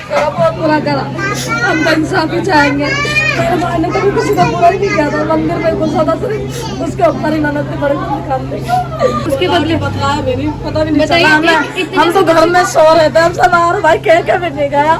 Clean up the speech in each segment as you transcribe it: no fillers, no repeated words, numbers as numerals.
करा, बहुत बुरा करा। हम तो इंसाफी चाहेंगे। मेरे भाई ने कभी किसी का बुरा ही नहीं किया था। मंदिर में घुसा था सिर्फ, उसके ऊपर ही ननद ने बड़े काम थे। उसके बदले बतलाया भी नहीं, पता भी नहीं चला हमें। हम तो घर में सो रहे थे, हम सलार भाई कह के भी नहीं गया।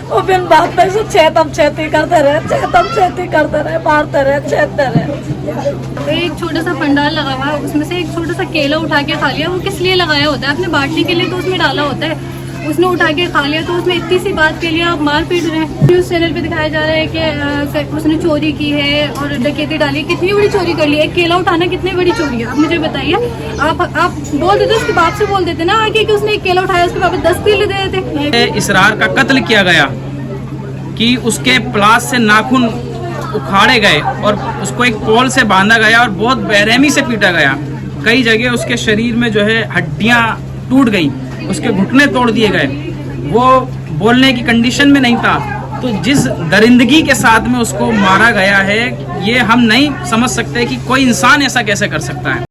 वो बिन बात में से छेतम छेती करते रहे, छेतम छेती करते रहे, मारते रहे, छेदते रहे। एक छोटा सा पंडाल लगा हुआ है, उसमें से एक छोटा सा केला उठा के खा लिया। वो किस लिए लगाया होता है? आपने बांटने के लिए तो उसमें डाला होता है, उसने उठा के खा लिया। तो उसमें इतनी सी बात के लिए आप मार पीट रहे हैं। न्यूज़ चैनल पे दिखाया जा रहा है कि उसने चोरी की है और डकैती डाली। कितनी बड़ी चोरी कर ली? एक केला उठाना कितनी बड़ी चोरी है? आप मुझे बताइए। आप बोल देते, उसके बाप से बोल देते ना आगे कि उसने एक केला उठाया, उसके बाप 10 केले दे देते। इसरार का कत्ल किया गया कि उसके प्लास से नाखून उखाड़े गए और उसको एक पोल से बांधा गया और बहुत बेरहमी से पीटा गया। कई जगह उसके शरीर में जो है हड्डियां टूट गई, उसके घुटने तोड़ दिए गए। वो बोलने की कंडीशन में नहीं था। तो जिस दरिंदगी के साथ में उसको मारा गया है, ये हम नहीं समझ सकते कि कोई इंसान ऐसा कैसे कर सकता है।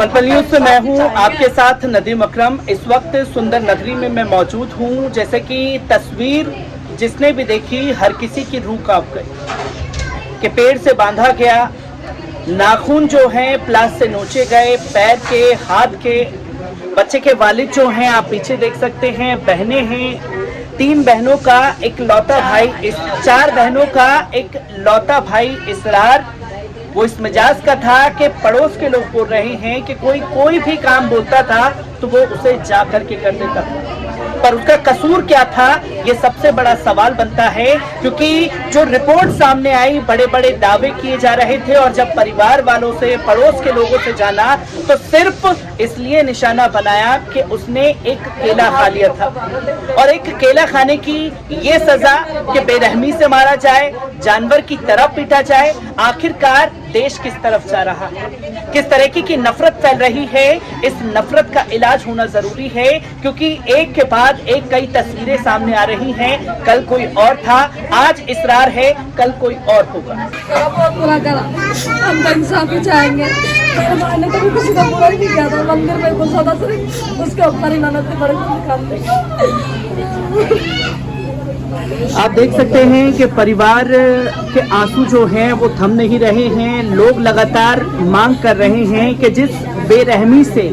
पल न्यूज से मैं हूं आपके साथ नदीम अकरम। इस वक्त सुंदर नगरी में मैं मौजूद हूं। जैसे कि तस्वीर जिसने भी देखी, हर किसी की रूह कांप गई कि पेड़ से बांधा गया, नाखून जो हैं प्लास से नोचे गए, पैर के, हाथ के। बच्चे के वालिद जो हैं आप पीछे देख सकते हैं, बहनें हैं, 3 बहनों का एक लौता भाई, 4 बहनों का एक लौता भाई इसरार। वो इस मिजाज का था कि पड़ोस के लोग बोल रहे हैं कि कोई भी काम बोलता था तो वो उसे जा करके कर देता था। पर उसका कसूर क्या था, ये सबसे बड़ा सवाल बनता है। क्योंकि जो रिपोर्ट सामने आई, बड़े बड़े दावे किए जा रहे थे और जब परिवार वालों से, पड़ोस के लोगों से जाना तो सिर्फ इसलिए निशाना बनाया कि उसने एक केला खा लिया था। और एक केला खाने की ये सजा कि बेरहमी से मारा जाए, जानवर की तरह पीटा जाए। आखिरकार देश किस तरफ जा रहा है, किस तरीके की नफरत फैल रही है? इस नफरत का इलाज होना जरूरी है। क्योंकि एक के बाद एक कई तस्वीरें सामने आ रही हैं। कल कोई और था, आज इसरार है, कल कोई और होगा। बहुत बुरा करा। हम तो इंसाफी चाहेंगे। मेरे भाई ने कभी किसी का बुरा ही नहीं किया था। मंदिर में घुसा था सिर्फ, उसके ऊपर ही ननद ने बड़े काम थे। आप देख सकते हैं कि परिवार के आंसू जो हैं वो थम नहीं रहे हैं। लोग लगातार मांग कर रहे हैं कि जिस बेरहमी से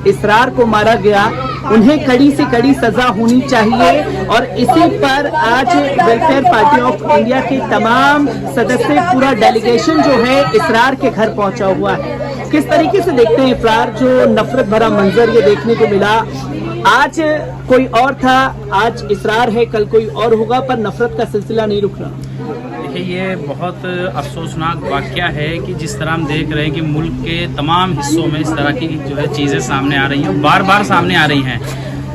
इसरार को मारा गया, उन्हें कड़ी से कड़ी सजा होनी चाहिए। और इसी पर आज वेलफेयर पार्टी ऑफ इंडिया के तमाम सदस्य, पूरा डेलीगेशन जो है इसरार के घर पहुंचा हुआ है। किस तरीके से देखते हैं इसरार? जो नफरत भरा मंजर ये देखने को मिला। आज कोई और था, आज इसरार है, कल कोई और होगा, पर नफरत का सिलसिला नहीं रुक रहा। देखिए, ये बहुत अफसोसनाक वाकया है कि जिस तरह हम देख रहे हैं कि मुल्क के तमाम हिस्सों में इस तरह की जो है चीज़ें सामने आ रही हैं, बार बार सामने आ रही हैं।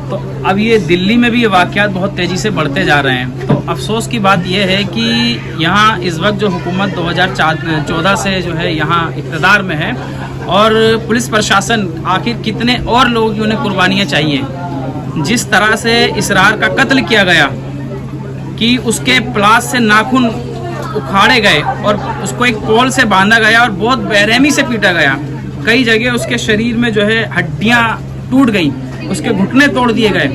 तो अब ये दिल्ली में भी ये वाकयात बहुत तेज़ी से बढ़ते जा रहे हैं। तो अफसोस की बात यह है कि यहाँ इस वक्त जो हुकूमत 2014 से जो है यहाँ इक़्तिदार में है, और पुलिस प्रशासन आखिर कितने और लोगों की उन्हें कुर्बानियाँ चाहिए। जिस तरह से इसरार का कत्ल किया गया कि उसके प्लास से नाखून उखाड़े गए और उसको एक पोल से बांधा गया और बहुत बेरहमी से पीटा गया। कई जगह उसके शरीर में जो है हड्डियां टूट गई, उसके घुटने तोड़ दिए गए।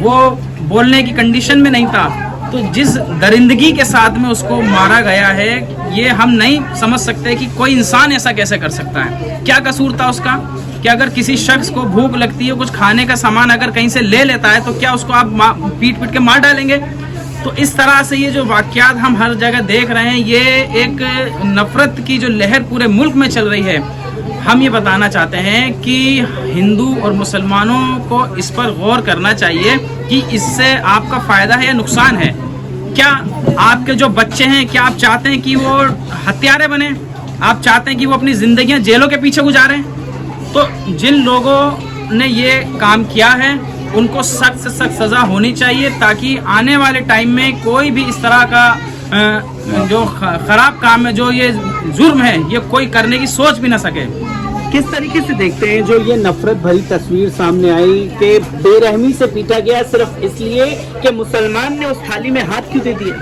वो बोलने की कंडीशन में नहीं था। तो जिस दरिंदगी के साथ में उसको मारा गया है, ये हम नहीं समझ सकते कि कोई इंसान ऐसा कैसे कर सकता है। क्या कसूर था उसका? कि अगर किसी शख्स को भूख लगती है, कुछ खाने का सामान अगर कहीं से ले लेता है, तो क्या उसको आप पीट पीट के मार डालेंगे? तो इस तरह से ये जो वाकयात हम हर जगह देख रहे हैं, ये एक नफरत की जो लहर पूरे मुल्क में चल रही है। हम ये बताना चाहते हैं कि हिंदू और मुसलमानों को इस पर गौर करना चाहिए कि इससे आपका फ़ायदा है या नुकसान है। क्या आपके जो बच्चे हैं, क्या आप चाहते हैं कि वो हत्यारे बने? आप चाहते हैं कि वो अपनी ज़िंदगियां जेलों के पीछे गुजारें? तो जिन लोगों ने ये काम किया है, उनको सख्त से सख्त सज़ा होनी चाहिए, ताकि आने वाले टाइम में कोई भी इस तरह का जो ख़राब काम है, जो ये जुर्म है, ये कोई करने की सोच भी ना सके। किस तरीके से देखते हैं जो ये नफरत भरी तस्वीर सामने आई कि बेरहमी से पीटा गया सिर्फ इसलिए कि मुसलमान ने उस थाली में हाथ क्यों दे दिए?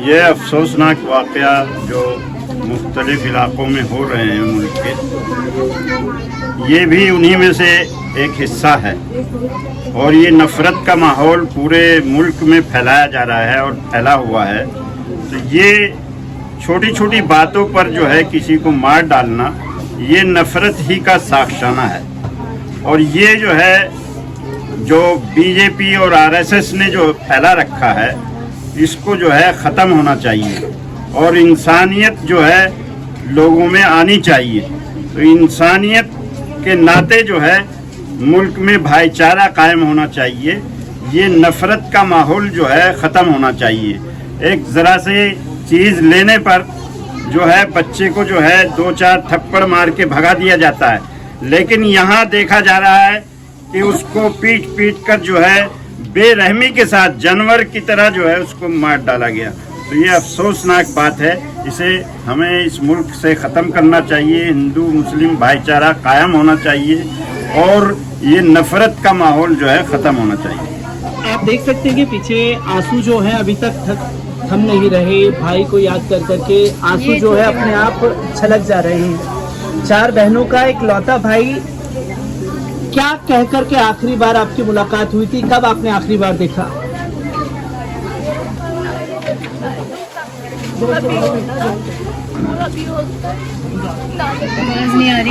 ये अफसोसनाक वाकया जो मुख्तलिफ इलाकों में हो रहे हैं मुल्क के, ये भी उन्हीं में से एक हिस्सा है। और ये नफ़रत का माहौल पूरे मुल्क में फैलाया जा रहा है और फैला हुआ है। तो ये छोटी छोटी बातों पर जो है किसी को मार डालना, ये नफ़रत ही का साक्षाना है। और ये जो है जो बीजेपी और आरएसएस ने जो फैला रखा है, इसको जो है ख़त्म होना चाहिए और इंसानियत जो है लोगों में आनी चाहिए। तो इंसानियत के नाते जो है मुल्क में भाईचारा कायम होना चाहिए। ये नफ़रत का माहौल जो है ख़त्म होना चाहिए। एक ज़रा से चीज़ लेने पर जो है बच्चे को जो है 2-4 थप्पड़ मार के भगा दिया जाता है, लेकिन यहाँ देखा जा रहा है कि उसको पीट पीट कर जो है बेरहमी के साथ जानवर की तरह जो है उसको मार डाला गया। तो ये अफसोसनाक बात है। इसे हमें इस मुल्क से ख़त्म करना चाहिए। हिंदू मुस्लिम भाईचारा कायम होना चाहिए और ये नफ़रत का माहौल जो है ख़त्म होना चाहिए। आप देख सकते हैं कि पीछे आंसू जो है अभी तक थम नहीं रहे। भाई को याद कर करके आंसू जो है अपने आप छलक जा रहे हैं। 4 बहनों का एक लौता भाई, क्या कह कर के आखिरी बार आपकी मुलाकात हुई थी? कब आपने आखिरी बार देखा?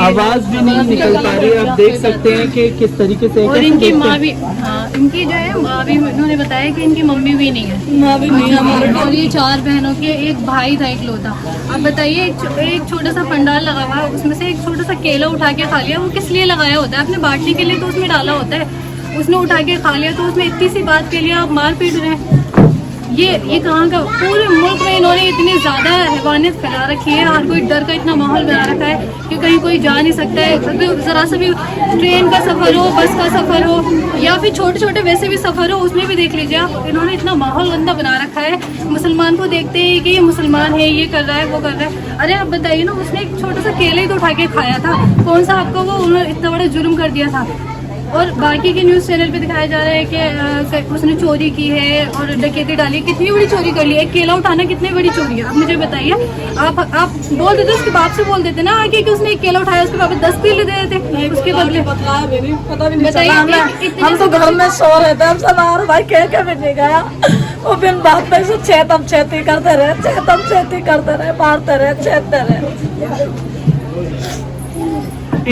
आवाज भी नहीं निकल पा रही। आप देख सकते हैं कि किस तरीके से। और इनकी माँ भी, हाँ, इनकी जो है माँ भी, उन्होंने बताया कि इनकी मम्मी भी नहीं है, माँ भी नहीं है। और ये 4 बहनों के एक भाई था इकलौता। अब बताइए, एक छोटा सा पंडाल लगा हुआ है, उसमें से एक छोटा सा केला उठा के खा लिया। वो किस लिए लगाया होता है? अपने बांटने के लिए तो उसमें डाला होता है, उसने उठा के खा लिया। तो उसमें इतनी सी बात के लिए आप मार पीट रहे हैं। ये कहाँ का? पूरे मुल्क में इन्होंने इतनी ज़्यादा हैवानियत फैला रखी है। हर कोई डर का इतना माहौल बना रखा है कि कहीं कोई जा नहीं सकता है। अगर ज़रा सा भी ट्रेन का सफ़र हो, बस का सफ़र हो, या फिर छोटे छोटे वैसे भी सफ़र हो, उसमें भी देख लीजिए आप, इन्होंने इतना माहौल गंदा बना रखा है। मुसलमान को देखते हैं कि ये मुसलमान है, ये कर रहा है, वो कर रहा है। अरे आप बताइए ना, उसने एक छोटा सा केला ही तो उठा के खाया था। कौन सा आपको वो उन्होंने इतना बड़ा जुर्म कर दिया था? और बाकी के न्यूज़ चैनल पे दिखाया जा रहा है कि उसने चोरी की है और डकैती डाली। कितनी बड़ी चोरी कर ली? एक केला उठाना कितनी बड़ी चोरी है? आप मुझे बताइए। आप बोल देते, उसके बाप से बोल देते ना आगे कि उसने एक केला उठाया, उसके बाप 10 केले दे देते उसके बदले। बतलाया भी नहीं, पता भी नहीं बताइए, चला। हम तो घर में सो रहे थे, हम सलार भाई कह भी नहीं गया। वो बिन बात में से छेतम छेती करते रहे, छेतम छेती करते रहे, मारते रहे, छेदते रहे।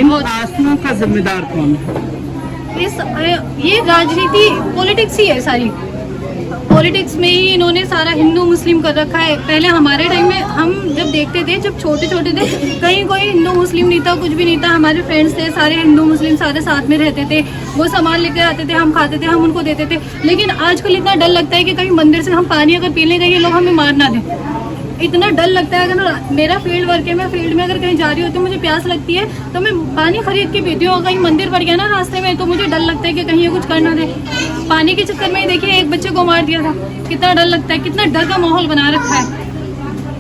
इन आंसुओं का जिम्मेदार कौन है? ये राजनीति, पॉलिटिक्स ही है सारी। पॉलिटिक्स में ही इन्होंने सारा हिंदू मुस्लिम कर रखा है। पहले हमारे टाइम में हम जब देखते थे, जब छोटे छोटे थे, कहीं कोई हिंदू मुस्लिम नहीं था, कुछ भी नहीं था। हमारे फ्रेंड्स थे सारे हिंदू मुस्लिम, सारे साथ में रहते थे। वो सामान लेकर आते थे, हम खाते थे, हम उनको देते थे। लेकिन आजकल इतना डर लगता है कि कहीं मंदिर से हम पानी अगर पीने गए, ये लोग हमें मार ना दें। इतना डर लगता है। अगर मेरा फील्ड वर्क है, मैं फील्ड में अगर कहीं जा रही होती हूँ, मुझे प्यास लगती है तो मैं पानी खरीद के पीती हूँ। कहीं मंदिर पड़ गया ना रास्ते में, तो मुझे डर लगता है कि कहीं ये कुछ कर ना दे। पानी के चक्कर में ही देखिए एक बच्चे को मार दिया था। कितना डर लगता है, कितना डर का माहौल बना रखा है।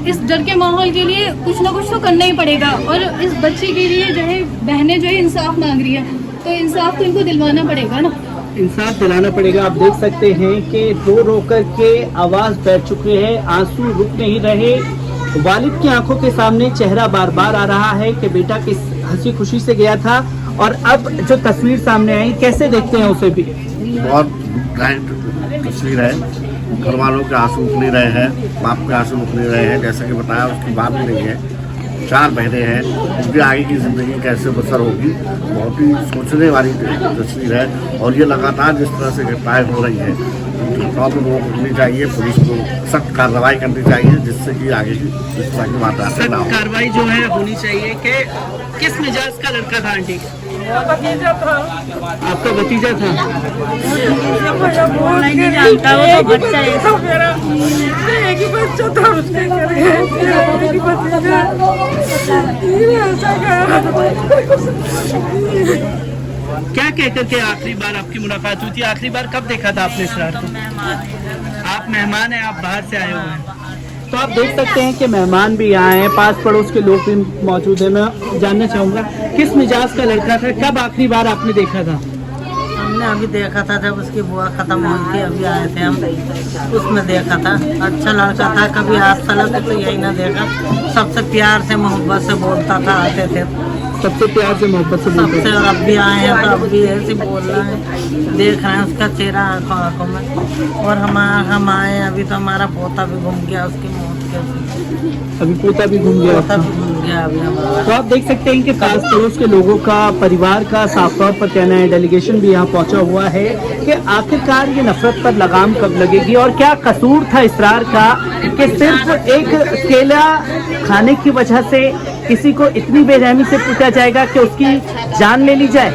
इस डर के माहौल के लिए कुछ ना कुछ तो करना ही पड़ेगा। और इस बच्चे के लिए जो है बहनें जो है इंसाफ मांग रही है, तो इंसाफ तो इनको दिलवाना पड़ेगा ना। इंसाफ दिलाना पड़ेगा। आप देख सकते हैं कि रो रो करके आवाज बैठ चुके हैं, आंसू रुक नहीं रहे। वालिद की आंखों के सामने चेहरा बार बार आ रहा है कि बेटा किस हंसी खुशी से गया था, और अब जो तस्वीर सामने आई, कैसे देखते हैं उसे भी? बहुत तस्वीर है। घर वालों के आंसू रुक नहीं रहे हैं, बाप के आंसू रुक नहीं रहे हैं। जैसा कि बताया, उसकी बात भी नहीं है। 4 बहनें हैं, उनकी आगे की ज़िंदगी कैसे बसर होगी, बहुत ही सोचने वाली तस्वीर है। और ये लगातार जिस तरह से घटनाएँ हो रही हैं, घटनाओं पर रोक रखनी चाहिए, पुलिस को सख्त कार्रवाई करनी चाहिए, जिससे कि आगे की इस तरह की वारदातें ना हो। कार्रवाई जो है होनी चाहिए। कि किस मिजाज का लड़का था आंटी? भतीजा था। आपका भतीजा था? नहीं जानता, वो तो बच्चा है मेरा, एक ही बच्चा था उसके घर। क्या कहकर के आखिरी बार आपकी मुलाकात हुई थी? आखिरी बार कब देखा था आपने सर को? आप मेहमान हैं, आप बाहर से आए हुए हैं, तो आप देख सकते हैं कि मेहमान भी आए हैं, पास पड़ोस के लोग भी मौजूद हैं। मैं जानना चाहूँगा किस मिजाज का लड़का था, कब आखिरी बार आपने देखा था? हमने अभी देखा था जब उसकी बुआ खत्म हुई थी, अभी आए थे हम, उसमें देखा था। अच्छा लड़का था, कभी आज तलक तो यही ना देखा, सबसे प्यार से मोहब्बत से बोलता था, आते थे सबसे प्यार से मोहब्बत से बोलते सबसे। और अब भी आए हैं तो अब भी ऐसे बोल रहे हैं, देख रहे हैं उसका चेहरा आंखों आंखों में। और हम आए अभी तो हमारा पोता भी घूम गया उसकी मौत के, अभी पोता भी घूम गया। पोता भी घूम गया अभी हमारा। तो आप देख सकते हैं कि पास पड़ोस के लोगों का, परिवार का साफ तौर पर कहना है, डेलीगेशन भी यहाँ पहुंचा हुआ है कि आखिरकार ये नफरत पर लगाम कब लगेगी और क्या कसूर था इसरार का कि सिर्फ एक केला खाने की वजह से किसी को इतनी बेरहमी से पूछा जाएगा कि उसकी जान ले ली जाए।